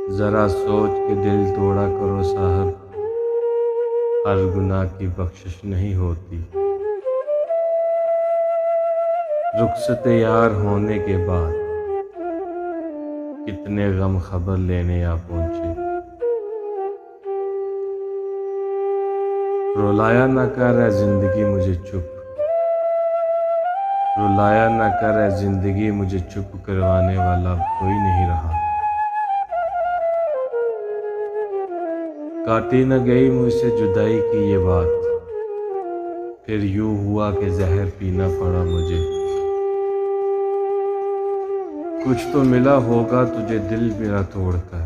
ज़रा सोच के दिल तोड़ा करो साहब, हर गुनाह की बख्शिश नहीं होती। रुखसत यार होने के बाद कितने गम खबर लेने आ पहुँचे। रुलाया न कर ऐ जिंदगी मुझे चुप, रुलाया न कर ऐ जिंदगी मुझे चुप करवाने वाला कोई नहीं रहा। काटी न गई मुझसे जुदाई की ये बात, फिर यूं हुआ कि जहर पीना पड़ा मुझे। कुछ तो मिला होगा तुझे दिल मेरा तोड़कर,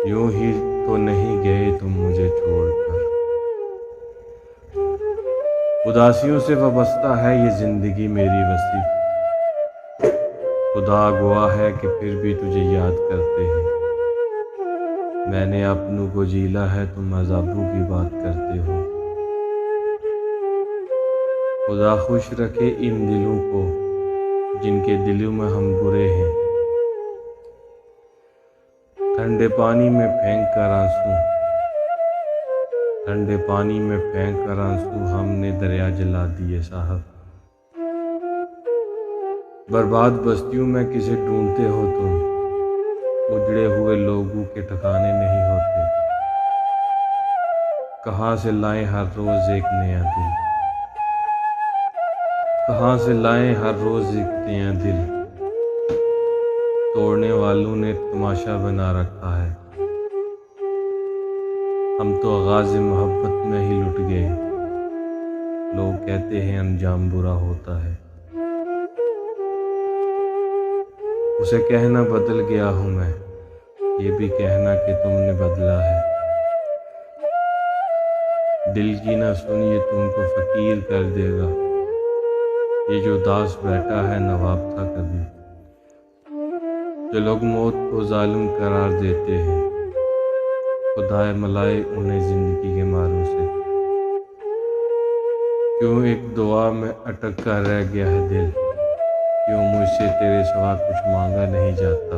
यूं ही तो नहीं गए तुम मुझे छोड़कर। उदासियों से वाबस्ता है ये जिंदगी मेरी वसी, खुदा गवाह है कि फिर भी तुझे याद करते हैं। मैंने अपनों को जीला है, तुम अज़ाबों की बात करते हो। खुदा खुश रखे इन दिलों को जिनके दिलों में हम बुरे हैं। ठंडे पानी में फेंक कर आंसू, ठंडे पानी में फेंक कर आंसू हमने दरिया जला दिए साहब। बर्बाद बस्तियों में किसे ढूंढते हो तुम, उजड़े हुए लोगों के ठिकाने नहीं होते। कहाँ से लाएं हर रोज एक नया दिल, कहाँ से लाएं हर रोज एक नया दिल। तोड़ने वालों ने तमाशा बना रखा है, हम तो आगाज़ मोहब्बत में ही लुट गए। लोग कहते हैं अंजाम बुरा होता है, उसे कहना बदल गया हूँ मैं, ये भी कहना कि तुमने बदला है। दिल की ना सुन ये तुमको फ़कीर कर देगा, ये जो दास बैठा है नवाब था कभी। जो लोग मौत को जालिम करार देते हैं, खुदाए मलाए उन्हें ज़िंदगी के मारों से। क्यों एक दुआ में अटक कर रह गया है दिल, क्यों मुझसे तेरे सिवा कुछ मांगा नहीं जाता।